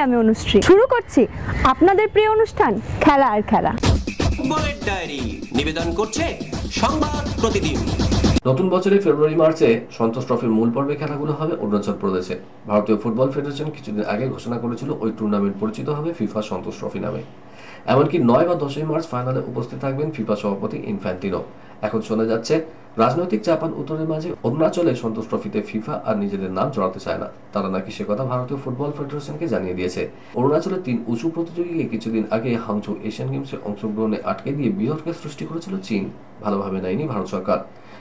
আমি অনুশ্রী। শুরু করছি আপনাদের প্রিয় অনুষ্ঠান খেলা আর খেলা। বুলেট ডায়েরি নিবেদন করছে সংবাদ প্রতিদিন। নতুন বছরে ফেব্রুয়ারি মার্চে সন্তোষ ট্রফির মূল পর্বে খেলাগুলো হবে অরুণাচল প্রদেশে। ভারতীয় ফুটবল ফেডারেশন কিছুদিন আগে ঘোষণা করেছিল ওই টুর্নামেন্ট পরিচিত হবে ফিফা সন্তোষ ট্রফি নামে। এমনকি 9 বা 10 মার্চ ফাইনালে উপস্থিত থাকবেন ফিফা সভাপতি ইনফ্যান্টিনো। এখন শোনা যাচ্ছে রাজনৈতিক চাপান উত্তরের মাঝে অরুণাচলে সন্তোষ ট্রফিতে ফিফা আর নিজেদের নাম জড়াতে চায় না। তারা নাকি সে কথা ভারতীয় ফুটবল ফেডারেশনকে জানিয়ে দিয়েছে। অরুণাচলের 3 উঁচু প্রতিযোগীকে কিছুদিন আগে হাংঝৌ এশিয়ান গেমসে অংশগ্রহণে আটকে দিয়ে বিতর্কের সৃষ্টি করেছিল চীন। ভালোভাবে নেয়নি ভারত সরকার।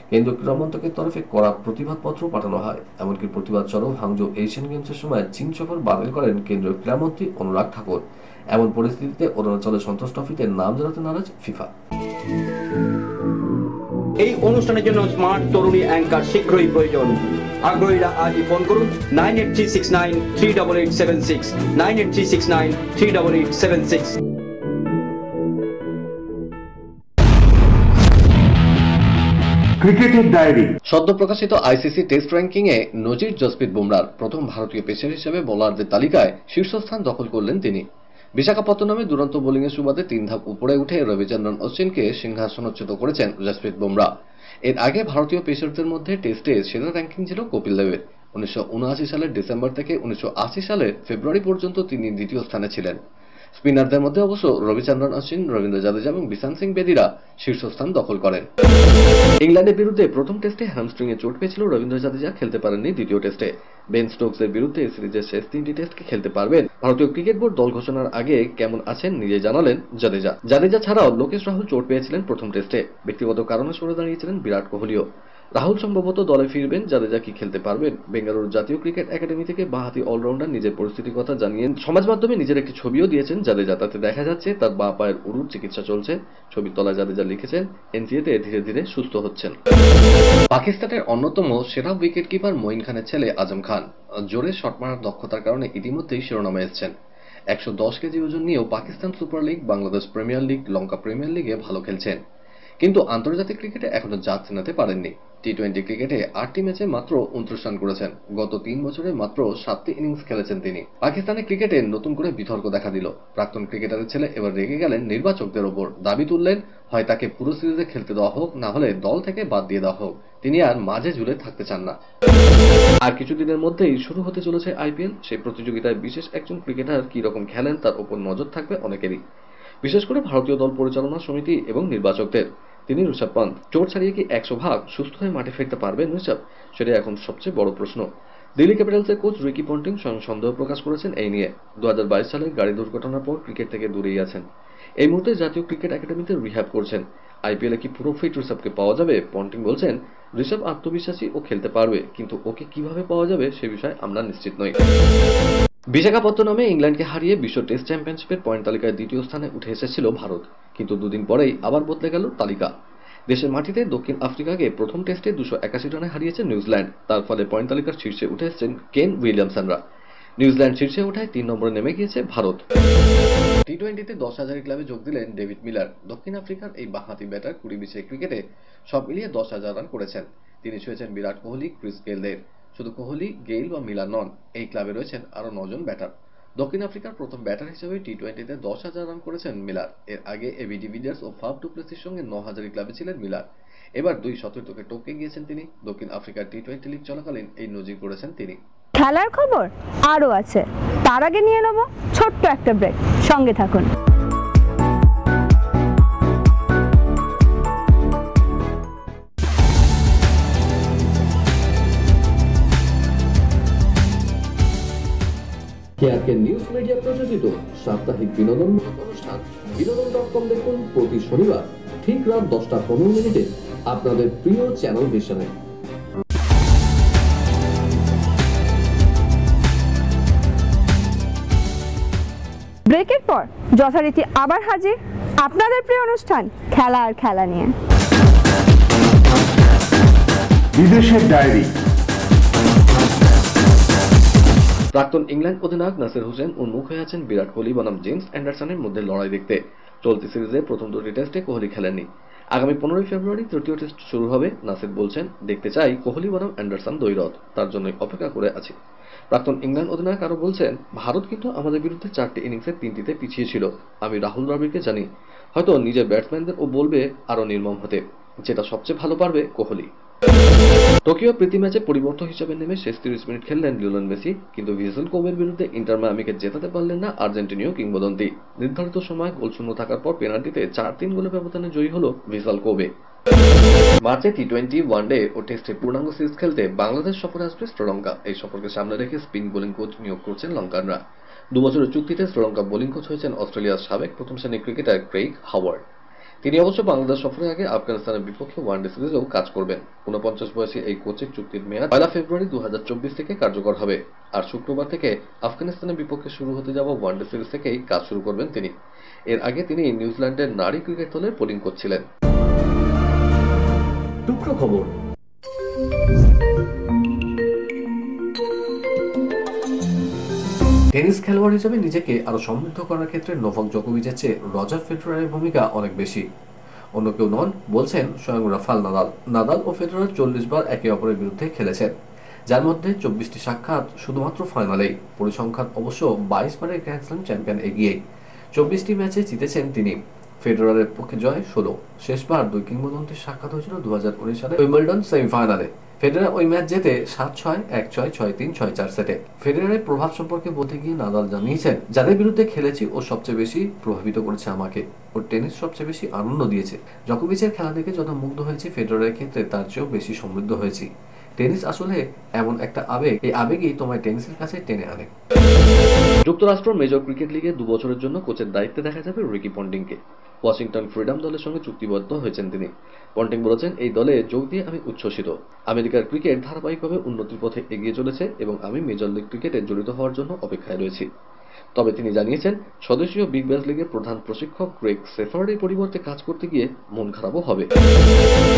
কেন্দ্রীয় ক্রীড়া মন্ত্রকের তরফে কড়া প্রতিবাদপত্র পাঠানো হয়। এমনকি প্রতিবাদ স্বরূপ হাংঝৌ এশিয়ান গেমসের সময় চীন সফর বাতিল করেন কেন্দ্রীয় ক্রীড়ামন্ত্রী অনুরাগ ঠাকুর। এমন পরিস্থিতিতে অরুণাচলের সন্তোষ ট্রফিতে নাম জড়াতে নারাজ ফিফা। এই অনুষ্ঠানের জন্য স্মার্ট তরুণী অ্যাঙ্কার শীঘ্রই প্রয়োজন। আগ্রহীরা আজই ফোন করুন 9836938876 9836938876। ক্রিকেটের ডায়েরি। সদ্য প্রকাশিত আইসিসি টেস্ট র্যাঙ্কিং এ নজির জসপ্রীত বুমরার প্রথম ভারতীয় পেসার হিসেবে বোলারদের তালিকায় শীর্ষস্থান দখল করলেন তিনি। বিশাখাপত্তনমে দুরন্ত বোলিংয়ের সুবাদে 3 ধাপ উপরে উঠে রবিচন্দ্রন অশ্বিনকে সিংহাসনচ্যুত করেছেন জসপ্রীত বুমরা। এর আগে ভারতীয় পেসারদের মধ্যে টেস্টে সেরা র্যাঙ্কিং ছিল কপিল দেবের। 1979 সালের ডিসেম্বর থেকে 1980 সালের ফেব্রুয়ারি পর্যন্ত তিনি দ্বিতীয় স্থানে ছিলেন। স্পিনারদের মধ্যে অবশ্য রবিচন্দ্রন অশ্বিন, রবীন্দ্র জাদেজা এবং বিশান সিং বেদিরা শীর্ষস্থান দখল করেন। ইংল্যান্ডের বিরুদ্ধে প্রথম টেস্টে হ্যামস্ট্রিং এ চোট পেয়েছিল রবীন্দ্র জাদেজা, খেলতে পারেননি দ্বিতীয় টেস্টে। বেন স্টোকসের বিরুদ্ধে সিরিজের শেষ 3টি টেস্টকে খেলতে পারবেন। ভারতীয় ক্রিকেট বোর্ড দল ঘোষণার আগে কেমন আছেন নিজে জানালেন জাদেজা। জাদেজা ছাড়াও লোকেশ রাহুল চোট পেয়েছিলেন প্রথম টেস্টে। ব্যক্তিগত কারণে সরে দাঁড়িয়েছিলেন বিরাট কোহলিও। রাহুল সম্ভবত দলে ফিরবেন, জাদেজা কি খেলতে পারবেন? বেঙ্গালুরু জাতীয় ক্রিকেট একাডেমি থেকে বাঁহাতি অলরাউন্ডার নিজের পরিস্থিতির কথা জানিয়ে সমাজ মাধ্যমে নিজের একটি ছবিও দিয়েছেন জাদেজা। তাতে দেখা যাচ্ছে তার বাঁ পায়ের উরুর চিকিৎসা চলছে। ছবির তলায় জাদেজা লিখেছেন এনসিএতে ধীরে ধীরে সুস্থ হচ্ছেন। পাকিস্তানের অন্যতম সেরা উইকেট কিপার মঈন খানের ছেলে আজম খান জোরে শট মারার দক্ষতার কারণে ইতিমধ্যেই শিরোনামে এসেছেন। 110 কেজি ওজন নিয়েও Pakistan super league, Bangladesh premier league, Lanka premier লিগে ভালো খেলছেন, কিন্তু আন্তর্জাতিক ক্রিকেটে এখনো জাত চেনাতে পারেননি। টি-20 ক্রিকেটে 8টি ম্যাচে মাত্র 29 রান করেছেন। গত 3 বছরে মাত্র 7টি ইনিংস খেলেছেন তিনি। পাকিস্তানের ক্রিকেটে নতুন করে বিতর্ক দেখা দিল। প্রাক্তন ক্রিকেটারের ছেলে এবার রেগে গেলেন নির্বাচকদের ওপর। দাবি তুললেন হয় তাকে পুরো সিরিজে খেলতে দেওয়া হোক, না হলে দল থেকে বাদ দিয়ে দেওয়া হোক। তিনি আর মাঝে ঝুলে থাকতে চান না। আর কিছুদিনের মধ্যেই শুরু হতে চলেছে আইপিএল। সেই প্রতিযোগিতায় বিশেষ একজন ক্রিকেটার কি রকম খেলেন তার উপর নজর থাকবে অনেকেরই, বিশেষ করে ভারতীয় দল পরিচালনা সমিতি এবং নির্বাচকদের। তিনি ঋষভ পান্ত। চোট ছাড়িয়ে কি 100% সুস্থ হয়ে মাঠে ফিরতে পারবেন ঋষভ? সেটা এখন সবচেয়ে বড় প্রশ্ন। দিল্লি ক্যাপিটালসের কোচ রিকি পন্টিং স্বয়ং সন্দেহ প্রকাশ করেছেন এই নিয়ে। 2022 সালে গাড়ি দুর্ঘটনার পর ক্রিকেট থেকে দূরেই আছেন। এই মুহূর্তে জাতীয় ক্রিকেট একাডেমিতে রিহ্যাব করছেন। আইপিএলে কি পুরো ফিট ঋষভকে পাওয়া যাবে? পন্টিং বলছেন ঋষভ আত্মবিশ্বাসী ও খেলতে পারবে, কিন্তু ওকে কিভাবে পাওয়া যাবে সে বিষয়ে আমরা নিশ্চিত নই। বিশাখাপত্তনমে ইংল্যান্ডকে হারিয়ে বিশ্ব টেস্ট চ্যাম্পিয়নশিপের পয়েন্ট তালিকায় দ্বিতীয় স্থানে উঠে এসেছিল ভারত, কিন্তু দুদিন পরেই আবার বদলে গেল তালিকা। দেশের মাটিতে দক্ষিণ আফ্রিকাকে প্রথম টেস্টে 281 রানে হারিয়েছে নিউজিল্যান্ড। তার ফলে পয়েন্ট তালিকার শীর্ষে উঠে এসেছেন কেন উইলিয়ামসনরা। নিউজিল্যান্ড শীর্ষে ওঠায় 3 নম্বরে নেমে গিয়েছে ভারত। টি-20তে 10,000 ক্লাবে যোগ দিলেন ডেভিড মিলার। দক্ষিণ আফ্রিকার এই বাঁহাতি ব্যাটার 20-20 ক্রিকেটে সব মিলিয়ে 10,000 রান করেছেন। তিনি ছুঁয়েছেন বিরাট কোহলি, ক্রিস গেইলদের। শুধু কোহলি, গেইল বা মিলার নন, এই ক্লাবে রয়েছেন আরও 9 জন ব্যাটার। দক্ষিণ আফ্রিকার প্রথম ব্যাটার হিসেবে টি-20তে 10,000 রান করেছেন মিলার। এর আগে এবি ডিভিলিয়ার্স ও ফাফ ডু প্লেসির সঙ্গে 9,000 ক্লাবে ছিলেন মিলার। এবার 2 সতীর্থকে টপকে গিয়েছেন তিনি। দক্ষিণ আফ্রিকার টি-20 লিগ চলাকালীন এই নজির করেছেন তিনি। খেলার খবর আরও আছে, তার আগে নিয়ে নেব ছোট্ট একটা ব্রেক। সঙ্গে থাকুন। কেআরকে নিউজ মিডিয়া প্রযোজিত সাপ্তাহিক বিনোদন অনুষ্ঠান বিনোদন.com দেখুন প্রতি শনিবার ঠিক রাত 10:15 আপনাদের প্রিয় চ্যানেল ভিশনে। ব্রেকের পর যথারীতি আবার হাজির আপনাদের প্রিয় অনুষ্ঠান খেলা আর খেলা নিয়ে। বিদেশের ডায়েরি। প্রাক্তন ইংল্যান্ড অধিনায়ক নাসির হোসেন উন্মুখ হয়ে আছেন বিরাট কোহলি বনাম জেমস অ্যান্ডারসনের মধ্যে লড়াই দেখতে। চলতি সিরিজে প্রথম 2টি টেস্টে কোহলি খেলেননি। আগামী 15 ফেব্রুয়ারি তৃতীয় টেস্ট শুরু হবে। নাসির বলছেন, দেখতে চাই কোহলি বনাম অ্যান্ডারসন দ্বৈরথ, তার জন্যই অপেক্ষা করে আছি। প্রাক্তন ইংল্যান্ড অধিনায়ক আরও বলছেন, ভারত কিন্তু আমাদের বিরুদ্ধে 4টি ইনিংসের 3টিতে পিছিয়ে ছিল। আমি রাহুল দ্রাবিড়কে জানি, হয়তো নিজের ব্যাটসম্যানদের ও বলবে আরও নির্মম হতে, যেটা সবচেয়ে ভালো পারবে কোহলি। টোকিও প্রীতি ম্যাচে পরিবর্তন হিসেবে নেমে শেষ 30 মিনিট খেললেন লিওনেল মেসি, কিন্তু ভিসেল কোবের বিরুদ্ধে ইন্টার মায়ামিকে জেতাতে পারলেন না আর্জেন্টিনীয় কিংবদন্তি। নির্ধারিত সময় গোলশূন্য থাকার পর পেনাল্টিতে 4-3 গোলের ব্যবধানে জয়ী হল ভিসেল কোবে। মার্চে টি20, ওয়ানডে ও টেস্টে পূর্ণাঙ্গ সিরিজ খেলতে বাংলাদেশ সফরে আসবে শ্রীলঙ্কা। এই সফরকে সামনে রেখে স্পিন বোলিং কোচ নিয়োগ করছেন লঙ্কানরা। 2 বছরের চুক্তিতে শ্রীলঙ্কা বোলিং কোচ হয়েছেন অস্ট্রেলিয়ার সাবেক প্রথম শ্রেণীর ক্রিকেটার ক্রেইগ হাওয়ার্ড। তিনি অবশ্য বাংলাদেশ সফরের আগে আফগানিস্তানের বিপক্ষে ওয়ানডে সিরিজেও কাজ করবেন। 49 বয়সী এই কোচের চুক্তির মেয়াদ 1 ফেব্রুয়ারি 2024 থেকে কার্যকর হবে। আর শুক্রবার থেকে আফগানিস্তানের বিপক্ষে শুরু হতে যাওয়া ওয়ানডে সিরিজ থেকেই কাজ শুরু করবেন তিনি। এর আগে তিনি নিউজিল্যান্ডের নারী ক্রিকেট দলের বোলিং কোচ ছিলেন। টুকরো খবর। টেনিস খেলোয়াড় হিসেবে নিজেকে আরো সমৃদ্ধ করার ক্ষেত্রে নোভাক জোকোভিচের চেয়ে রজার ফেডারারের ভূমিকা অনেক বেশি। অন্য কেউ নন, বলছেন স্বয়ং রাফাল নাদাল। নাদাল ও ফেডারার 40 বার একে অপরের বিরুদ্ধে খেলেছেন, যার মধ্যে 24টি সাক্ষাৎ শুধুমাত্র ফাইনালেই। পরিসংখ্যান অবশ্য 22 বারের গ্র্যান্ড স্ল্যাম চ্যাম্পিয়ন এগিয়ে। 24টি ম্যাচে জিতেছেন তিনি। ফেডারারের পক্ষে জয় 16। শেষবার দুই কিংবদন্তির সাক্ষাৎ হয়েছিল 2019 সালে উইম্বলডন সেমিফাইনালে। ফেডারার ওই ম্যাচ জেতে 7-6, 1-6, 6-3, 6-4 সেটে। ফেডারারের প্রভাব সম্পর্কে বলতে গিয়ে নাদাল জানিয়েছেন, যাদের বিরুদ্ধে খেলেছি ও সবচেয়ে বেশি প্রভাবিত করেছে আমাকে, ওর টেনিস সবচেয়ে বেশি আনন্দ দিয়েছে। জোকোভিচের খেলা দেখে যত মুগ্ধ হয়েছে, ফেডারারের ক্ষেত্রে তার চেয়েও বেশি সমৃদ্ধ হয়েছি। টেনিস আসলে এমন একটা আবেগ, এই আবেগই তোমায় টেনিসের কাছে টেনে আনে। যুক্তরাষ্ট্র মেজর ক্রিকেট লিগে 2 বছরের জন্য কোচের দায়িত্বে দেখা যাবে রিকি পন্টিংকে। ওয়াশিংটন ফ্রিডম দলের সঙ্গে চুক্তিবদ্ধ হয়েছেন তিনি। পন্টিং বলেছেন, এই দলে যোগ দিয়ে আমি উচ্ছ্বসিত। আমেরিকার ক্রিকেট ধারাবাহিকভাবে উন্নতির পথে এগিয়ে চলেছে এবং আমি মেজর লিগ ক্রিকেটে জড়িত হওয়ার জন্য অপেক্ষায় রয়েছি। তবে তিনি জানিয়েছেন, স্বদেশীয় বিগ ব্যাশ লিগের প্রধান প্রশিক্ষক গ্রেগ সেফার্ডের পরিবর্তে কাজ করতে গিয়ে মন খারাপও হবে।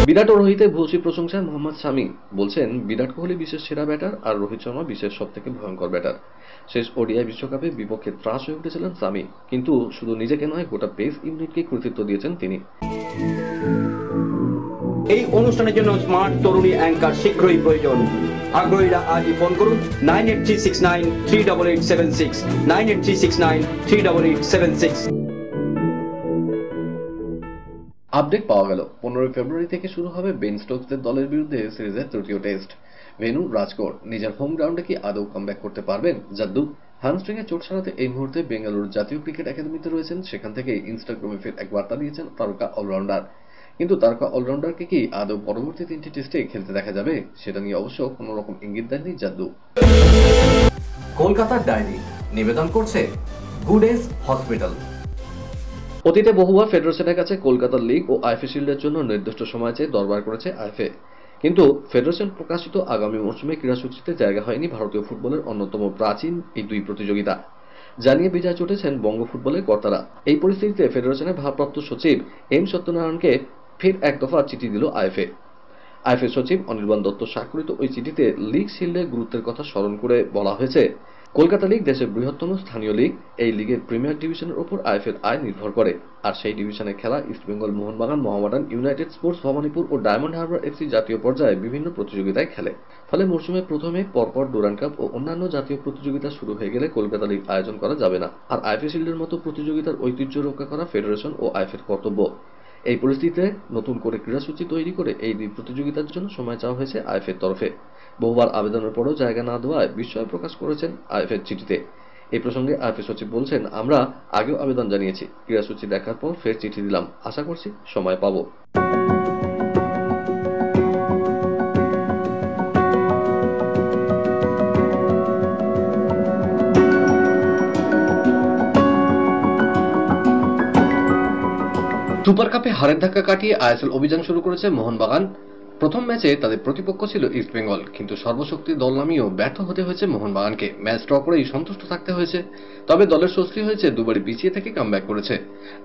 বিরাট ও রোহিতের ভূয়সী প্রশংসায় মোহাম্মদ শামি বলছেন, বিরাট কোহলি বিশ্বের সেরা ব্যাটার আর রোহিত শর্মা বিশ্বের সবথেকে ভয়ঙ্কর ব্যাটার। শেষ ওডিআই বিশ্বকাপে বিপক্ষে ত্রাস হয়ে উঠেছিলেন শামি, কিন্তু শুধু নিজেকে নয়, গোটা পেস ইউনিটকে কৃতিত্ব দিয়েছেন তিনি। এই অনুষ্ঠানের জন্য স্মার্ট তরুণী অ্যাঙ্কার শীঘ্রই প্রয়োজন। আগ্রহীরা আজই ফোন করুন 9836938876, 9836938876। আপডেট পাওয়া গেল, 15 ফেব্রুয়ারি থেকে শুরু হবে বেন স্টোকসদের দলের বিরুদ্ধে সিরিজের তৃতীয় টেস্ট। ভেন্যু রাজকোট। নিজের হোম গ্রাউন্ডে কি আদৌ কামব্যাক করতে পারবেন জাদ্দু? হ্যামস্ট্রিং এ চোট সারাতে এই মুহূর্তে বেঙ্গালুরু জাতীয় ক্রিকেট একাডেমিতে রয়েছেন। সেখান থেকে ইনস্টাগ্রামে ফের এক বার্তা দিয়েছেন তারকা অলরাউন্ডার। কিন্তু তারকা অলরাউন্ডারকে কি আদৌ পরবর্তী 3টি টেস্টে খেলতে দেখা যাবে, সেটা নিয়ে অবশ্য কোনো রকম ইঙ্গিত দেননি জাদ্দু। কলকাতার ডায়েরি নিবেদন করছে গুড এজ হসপিটাল। অতীতে বহুবার ফেডারেশনের কাছে কলকাতার লিগ ও আইএফএ শিল্ডের জন্য নির্দিষ্ট সময় চেয়ে দরবার করেছে আইএফএ, কিন্তু ফেডারেশন প্রকাশিত আগামী মৌসুমে ক্রীড়াসূচিতে জায়গা হয়নি ভারতীয় ফুটবলের অন্যতম প্রাচীন এই দুই প্রতিযোগিতা, জানিয়ে বিজয় চটেছেন বঙ্গ ফুটবলের কর্তারা। এই পরিস্থিতিতে ফেডারেশনের ভারপ্রাপ্ত সচিব এম সত্যনারায়ণকে ফের এক দফা চিঠি দিল আইএফএ। আইএফএ সচিব অনির্বাণ দত্ত স্বাক্ষরিত ওই চিঠিতে লিগ শিল্ডের গুরুত্বের কথা স্মরণ করে বলা হয়েছে, কলকাতা লিগ দেশের বৃহত্তম স্থানীয় লিগ। এই লিগের প্রিমিয়ার ডিভিশনের উপর আইএফএর আয় নির্ভর করে, আর সেই ডিভিশনে খেলা ইস্টবেঙ্গল মোহনবাগান, মোহামেডান ইউনাইটেড স্পোর্টস ভবানীপুর ও ডায়মন্ড হারবার এফসি জাতীয় পর্যায়ে বিভিন্ন প্রতিযোগিতায় খেলে। ফলে মৌসুমে প্রথমে পরপর ডুরান্ড কাপ ও অন্যান্য জাতীয় প্রতিযোগিতা শুরু হয়ে গেলে কলকাতা লিগ আয়োজন করা যাবে না। আর আইএফএ শিল্ডের মতো প্রতিযোগিতার ঐতিহ্য রক্ষা করা ফেডারেশন ও আইএফএর কর্তব্য। এই পরিস্থিতিতে নতুন করে ক্রীড়াসূচি তৈরি করে এই দুই প্রতিযোগিতার জন্য সময় চাওয়া হয়েছে আইএফএর তরফে। বহুবার আবেদনের পরেও জায়গা না দেওয়ায় বিস্ময় প্রকাশ করেছেন আইএফএর চিঠিতে। এই প্রসঙ্গে আইএফএ সচিব বলছেন, আমরা আগেও আবেদন জানিয়েছি, ক্রীড়াসূচি দেখার পর ফের চিঠি দিলাম, আশা করছি সময় পাবো। সুপার কাপে হারের ধাক্কা কাটিয়ে আইএসএল অভিযান শুরু করেছে মোহনবাগান। প্রথম ম্যাচে তাদের প্রতিপক্ষ ছিল ইস্টবেঙ্গল, কিন্তু সর্বশক্তি দল নামিয়েও ব্যর্থ হতে হয়েছে মোহনবাগানকে। ম্যাচ ড্র করেই সন্তুষ্ট থাকতে হয়েছে। তবে দলের স্বস্তি হয়েছে, দুবারই পিছিয়ে থেকে কামব্যাক করেছে।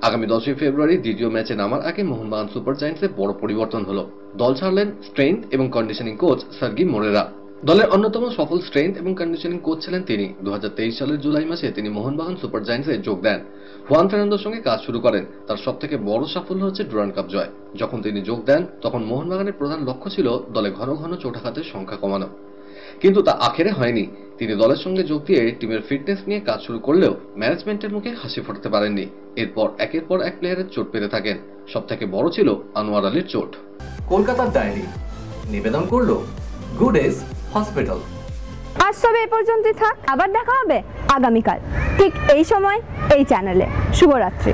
আগামী 10 ফেব্রুয়ারি দ্বিতীয় ম্যাচে নামার আগে মোহনবাগান সুপার জায়ান্টসে বড় পরিবর্তন হলো। দল ছাড়লেন স্ট্রেংথ এবং কন্ডিশনিং কোচ সার্গি মোরেরা। দলের অন্যতম সফল স্ট্রেংথ এবং কন্ডিশনিং কোচ ছিলেন তিনি। 2023 সালের জুলাই মাসে তিনি মোহনবাগান সুপার জায়ান্টসে যোগ দেন। হুয়ান ফার্নান্দোর সঙ্গে কাজ শুরু করেন। তার সবথেকে বড় সাফল্য হচ্ছে ডুরান্ড কাপ জয়। যখন তিনি যোগ দেন তখন মোহনবাগানের প্রধান লক্ষ্য ছিল দলে ঘন ঘন চোটাঘাতের সংখ্যা কমানো, কিন্তু তা আখেরে হয়নি। তিনি দলের সঙ্গে যোগ দিয়ে টিমের ফিটনেস নিয়ে কাজ শুরু করলেও ম্যানেজমেন্টের মুখে হাসি ফোটাতে পারেননি। এরপর একের পর এক প্লেয়ারের চোট পেতে থাকেন। সবথেকে বড় ছিল আনোয়ার আলীর চোট। কলকাতার ডায়েরি নিবেদন করলো গুড এজ হসপিটাল। আজ তবে এ পর্যন্তই থাক, আবার দেখা হবে আগামীকাল ঠিক এই সময় এই চ্যানেলে। শুভরাত্রি।